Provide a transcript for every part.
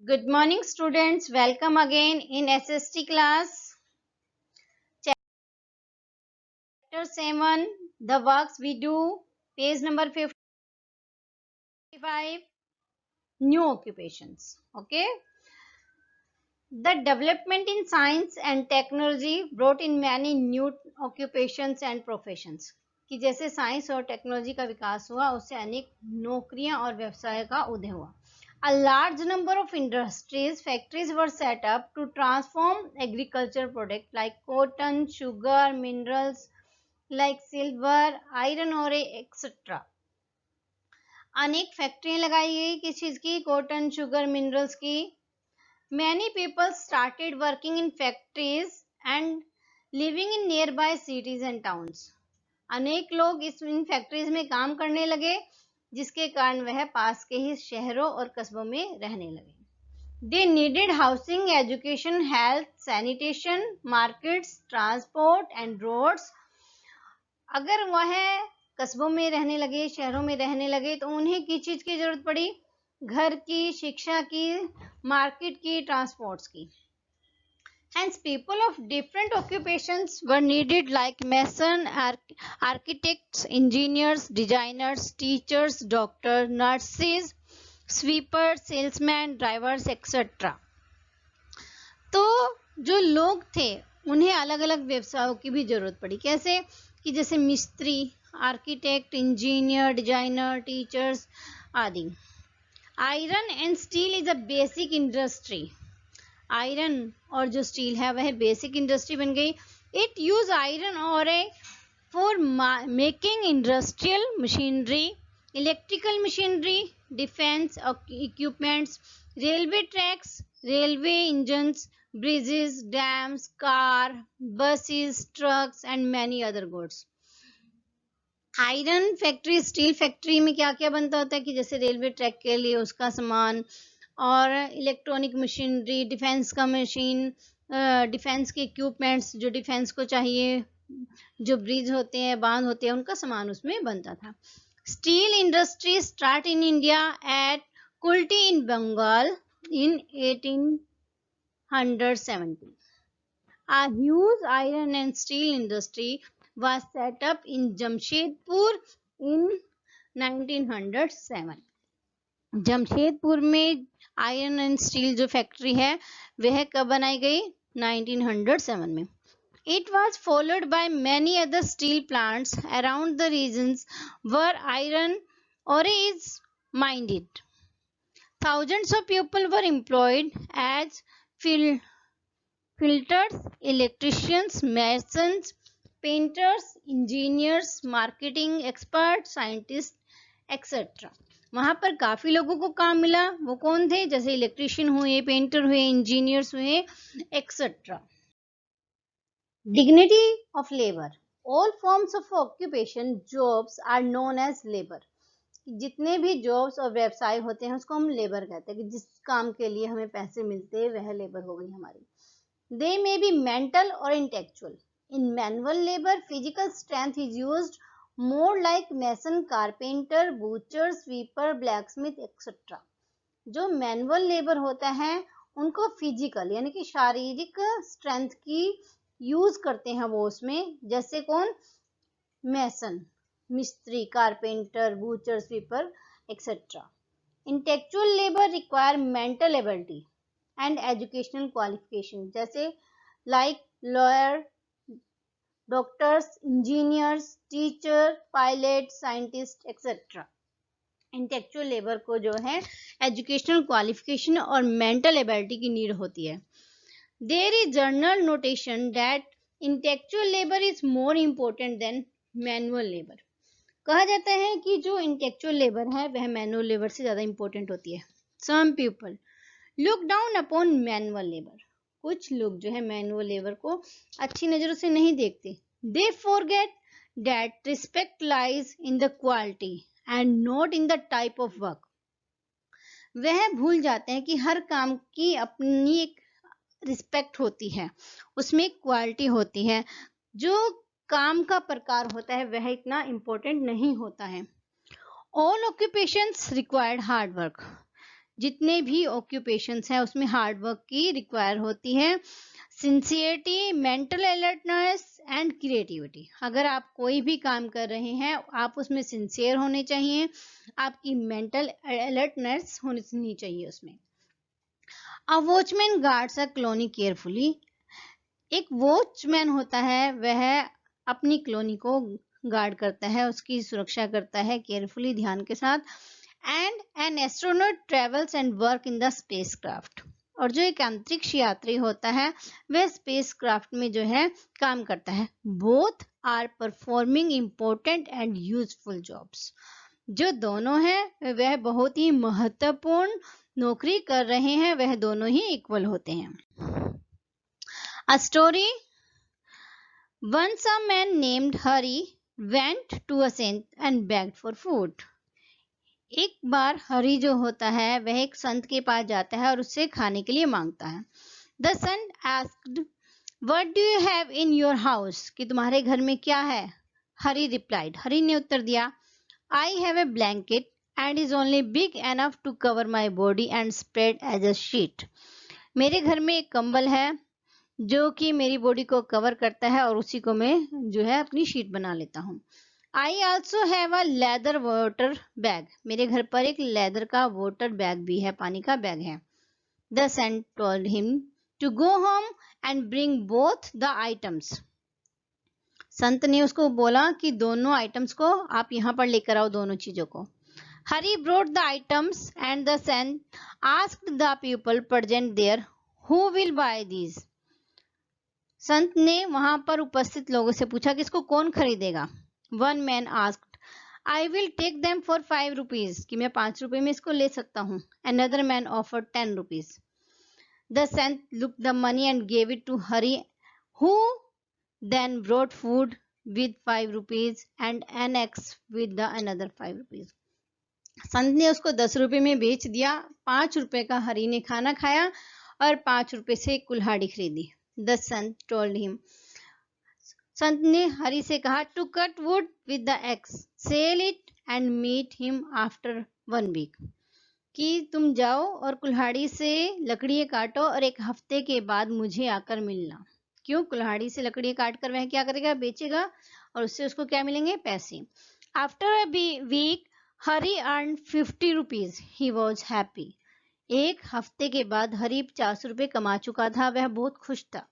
Good morning, students. Welcome again in SST class. Chapter 7, the works we do, page number 55, new occupations. Okay. The development in science and technology brought in many new occupations and professions. कि जैसे science और technology का विकास हुआ उससे अनेक नौकरियां और व्यवसाय का उदय हुआ. A large number of industries, factories were set up to transform agriculture products like cotton, sugar, minerals like silver, iron ore, etc. अनेक फैक्ट्रियां लगाई गई किस चीज की? कॉटन, शुगर, मिनरल्स की. Many people started working in factories and living in nearby cities and towns. अनेक लोग इन फैक्ट्रीज में काम करने लगे जिसके कारण वह पास के ही शहरों और कस्बों में रहने लगे. They needed housing, education, health, sanitation, markets, transport and roads. अगर वह कस्बों में रहने लगे, शहरों में रहने लगे तो उन्हें किस चीज की जरूरत पड़ी? घर की, शिक्षा की, मार्केट की, ट्रांसपोर्ट्स की. Hence, people of different occupations were needed like mason, architects, engineers, designers, teachers, doctors, nurses, sweepers, salesmen, drivers, etc. तो जो लोग थे उन्हें अलग अलग व्यवसायों की भी जरूरत पड़ी. कैसे? कि जैसे मिस्त्री, आर्किटेक्ट, इंजीनियर, डिजाइनर, टीचर्स आदि. Iron and steel is a basic industry. Iron और जो स्टील है वह बेसिक इंडस्ट्री बन गई. इट यूज आयरन और for making industrial machinery, electrical machinery, defence equipments, railway tracks, railway engines, bridges, dams, car, buses, trucks and many other goods. Iron factory, steel factory में क्या क्या बनता होता है कि जैसे रेलवे ट्रैक के लिए उसका सामान और इलेक्ट्रॉनिक मशीनरी, डिफेंस का मशीन, डिफेंस के इक्विपमेंट्स जो डिफेंस को चाहिए, जो ब्रिज होते हैं, बांध होते हैं, उनका सामान उसमें बनता था. Steel industry start in India at Kulti in Bengal in 1870. A huge iron and steel industry was set up in Jamshedpur in 1907. Jamshedpur में आयरन एंड स्टील जो फैक्ट्री है वह कब बनाई गई? 1907 में. It was followed by many other steel plants around the regions where iron ore is mined. Thousands of people were employed as fitters, electricians, masons, painters, engineers, marketing experts, scientists, etc. वहां पर काफी लोगों को काम मिला. वो कौन थे? जैसे इलेक्ट्रिशियन हुए, पेंटर हुए, इंजीनियर्स हुए, etcetera. Dignity of labour. All forms of occupation jobs are known as labour. जितने भी जॉब्स और व्यवसाय होते हैं उसको हम लेबर कहते हैं कि जिस काम के लिए हमें पैसे मिलते हैं वह लेबर हो गई हमारी. दे मे बी मेंटल और intellectual. In manual labour physical strength is used more like mason, carpenter, butcher, sweeper, blacksmith, etc. जो मैनुअल लेबर होता है उनको फिजिकल यानी कि शारीरिक स्ट्रेंथ की यूज करते हैं वो उसमें. जैसे कौन? मैसन, मिस्त्री, carpenter, butcher, sweeper, etcetera. Intellectual labour require mental ability and educational qualification. जैसे like lawyer, doctors, engineers, teacher, pilot, scientist, etcetera. Intellectual labour को जो है एजुकेशनल क्वालिफिकेशन और मेंटल एबिलिटी की नीड होती है. There is general notation that intellectual labour is more important than manual labour. कहा जाता है कि जो इंटेलेक्चुअल लेबर है वह मैनुअल लेबर से ज्यादा इंपॉर्टेंट होती है. Some people look down upon manual labour. कुछ लोग जो है मैनुअल लेबर को अच्छी नजरों से नहीं देखते. They forget that respect lies in the quality and not in the type of work. वह भूल जाते हैं कि हर काम की अपनी एक रिस्पेक्ट होती है, उसमें एक क्वालिटी होती है. जो काम का प्रकार होता है वह इतना इम्पोर्टेंट नहीं होता है. All occupations required hard work. जितने भी ऑक्यूपेशंस हैं उसमें हार्ड वर्क की रिक्वायर होती है, sincerity, mental alertness and creativity. अगर आप कोई भी काम कर रहे हैं आप उसमें सिंसियर होने चाहिए, आपकी मेंटल अलर्टनेस होनी चाहिए उसमें। A watchman guards a colony carefully. एक वॉचमैन होता है वह अपनी कॉलोनी को गार्ड करता है, उसकी सुरक्षा करता है केयरफुली, ध्यान के साथ। And an astronaut travels and work in the spacecraft. और जो एक अंतरिक्ष यात्री होता है वह स्पेसक्राफ्ट में जो है काम करता है। Both are performing important and useful jobs. जो दोनों हैं वह बहुत ही महत्वपूर्ण नौकरी कर रहे हैं, वह दोनों ही इक्वल होते हैं। A story. Once a man named Hari went to a saint and begged for food. एक बार हरि जो होता है वह एक संत के पास जाता है और उससे खाने के लिए मांगता है। The saint asked, "What do you have in your house?" कि तुम्हारे घर में क्या है? हरि replied. हरि ने उत्तर दिया, "I have a blanket and is only big enough to cover my body and spread as a sheet." मेरे घर में एक कंबल है जो कि मेरी बॉडी को कवर करता है और उसी को मैं जो है अपनी शीट बना लेता हूँ। I also have a leather water bag. मेरे घर पर एक लेदर का वाटर बैग भी है, पानी का बैग है। The saint told him to go home and bring both the items. संत ने उसको बोला कि दोनों आइटम्स को आप यहाँ पर लेकर आओ, दोनों चीजों को। Hari brought the items and the saint asked the people present there, who will buy these. संत ने वहां पर उपस्थित लोगों से पूछा कि इसको कौन खरीदेगा। One man asked, I will take them for 5 rupees, कि मैं 5 रुपए में इसको ले सकता हूँ। Another man offered 10 rupees. The saint look the money and gave it to Hari, who then brought food with 5 rupees and an axe with the another 5 rupees. संत ने उसको 10 रुपए में बेच दिया। 5 रुपए का हरी ने खाना खाया और 5 रुपए से एक कुल्हाड़ी खरीदी। The sant told him. संत ने हरि से कहा, to cut wood with the axe, sell it and meet him after 1 week. कि तुम जाओ और कुल्हाड़ी से लकड़ी काटो और एक हफ्ते के बाद मुझे आकर मिलना। क्यों? कुल्हाड़ी से लकड़ी काट कर वह क्या करेगा? बेचेगा और उससे उसको क्या मिलेंगे? पैसे। After a week, Hari earned 50 rupees. He was happy. एक हफ्ते के बाद हरि 50 रुपए कमा चुका था, वह बहुत खुश था।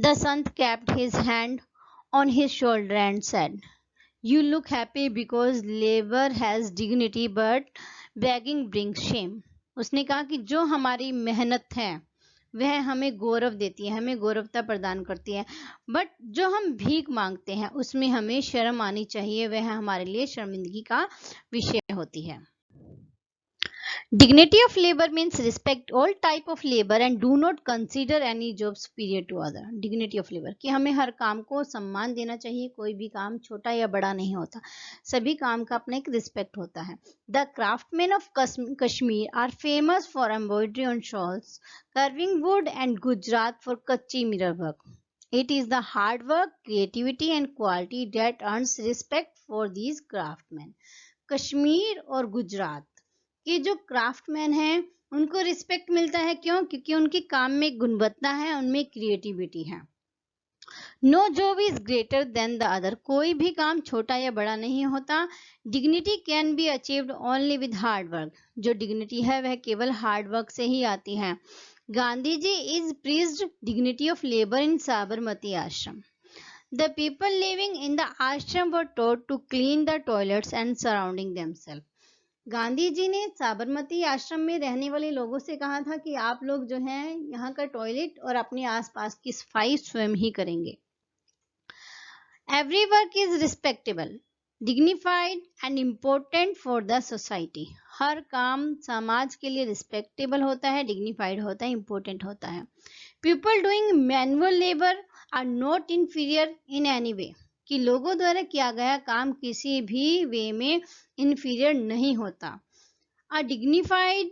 The sant kept his hand on his shoulder and said, "You look happy because labor has dignity, but begging brings shame." उसने कहा कि जो हमारी मेहनत है वह हमें गौरव देती है, हमें गौरवता प्रदान करती है, बट जो हम भीख मांगते हैं उसमें हमें शर्म आनी चाहिए, वह हमारे लिए शर्मिंदगी का विषय होती है। Dignity of labor means respect all type of labor and do not consider any job superior to other. Dignity of labor कि हमें हर काम को सम्मान देना चाहिए, कोई भी काम छोटा या बड़ा नहीं होता, सभी काम का अपना एक रिस्पेक्ट होता है। The craftsmen of Kashmir are famous for embroidery on shawls, carving wood and Gujarat for kachi mirror work. It is the hard work, creativity and quality that earns respect for these craftsmen. Kashmir और गुजरात कि जो craftsman हैं उनको respect मिलता है। क्यों? क्योंकि उनके काम में गुणवत्ता है, उनमें क्रिएटिविटी है। No job is greater than the other. कोई भी काम छोटा या बड़ा नहीं होता। Dignity can be achieved only with hard work. जो डिग्निटी है वह केवल हार्ड वर्क से ही आती है। Gandhi ji is praised dignity of labour in Sabarmati ashram. The people living in the ashram were told to clean the toilets and surrounding themselves. Gandhi ji ने साबरमती आश्रम में रहने वाले लोगों से कहा था कि आप लोग जो हैं यहाँ का टॉयलेट और अपने आसपास की सफाई स्वयं ही करेंगे। Every work is respectable, dignified and important for the society. हर काम समाज के लिए रिस्पेक्टेबल होता है, डिग्निफाइड होता है, इम्पोर्टेंट होता है। People doing manual labour are not inferior in any way. कि लोगों द्वारा किया गया काम किसी भी वे में इंफीरियर नहीं होता। A dignified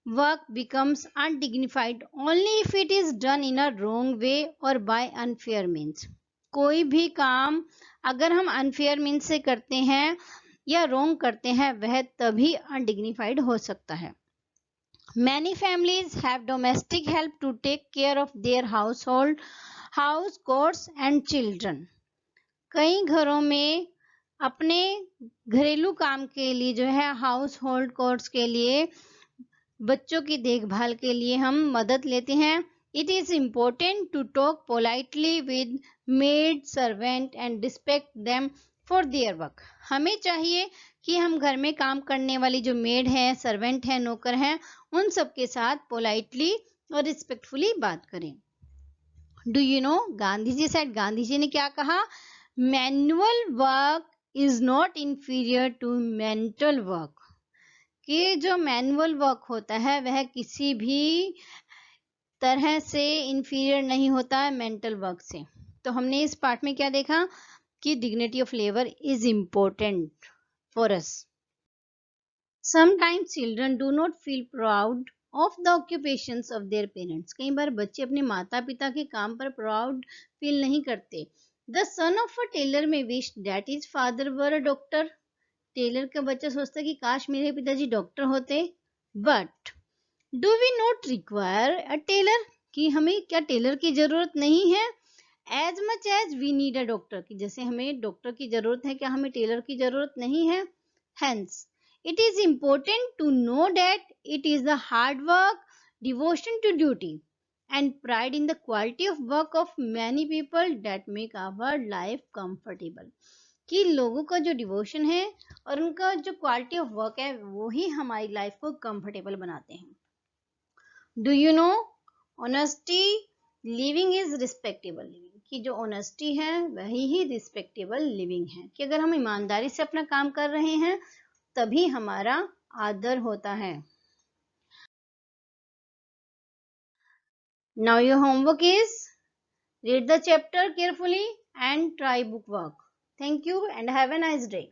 work becomes undignified only if it is done in a wrong way और बाय अनफेयर मीन्स। कोई भी काम अगर हम अनफेयर मीन्स से करते हैं या रोंग करते हैं वह तभी अनडिग्निफाइड हो सकता है। Many families have domestic help to take care of their household, house, chores and children. कई घरों में अपने घरेलू काम के लिए जो है हाउस होल्ड कोर्स के लिए बच्चों की देखभाल के लिए हम मदद लेते हैं। It is important to talk politely with maid, servant and respect them for their work. हमें चाहिए कि हम घर में काम करने वाली जो मेड है, सर्वेंट है, नौकर हैं, उन सबके साथ पोलाइटली और रिस्पेक्टफुली बात करें। Do you know Gandhi ji said, Gandhi ji ने क्या कहा? Manual work is not inferior to mental work. कि जो मैनुअल वर्क होता है वह किसी भी तरह से इंफीरियर नहीं होता है मेंटल वर्क से। तो हमने इस पार्ट में क्या देखा कि dignity of labour is important for us. Sometimes children do not feel proud of the occupations of their parents. कई बार बच्चे अपने माता पिता के काम पर प्राउड फील नहीं करते। The son of a tailor may wish that his father were a doctor. Tailor का बच्चा सोचता है कि काश मेरे पिताजी डॉक्टर होते। But do we not require a tailor, कि हमें क्या टेलर की जरूरत नहीं है? As much as we need a doctor, कि जैसे हमें डॉक्टर की जरूरत है, क्या हमें टेलर की जरूरत नहीं है? Hence it is important to know that it is the hard work, devotion to duty and pride in the quality of work of many people that make our life comfortable. कि लोगों का जो devotion है और उनका जो quality of work है वो ही हमारी लाइफ को कंफर्टेबल बनाते हैं। Do you no honesty living is respectable living, कि जो ऑनेस्टी है वही ही रिस्पेक्टेबल लिविंग है। कि अगर हम ईमानदारी से अपना काम कर रहे हैं तभी हमारा आदर होता है। Now your homework is read the chapter carefully and try book work. Thank you and have a nice day.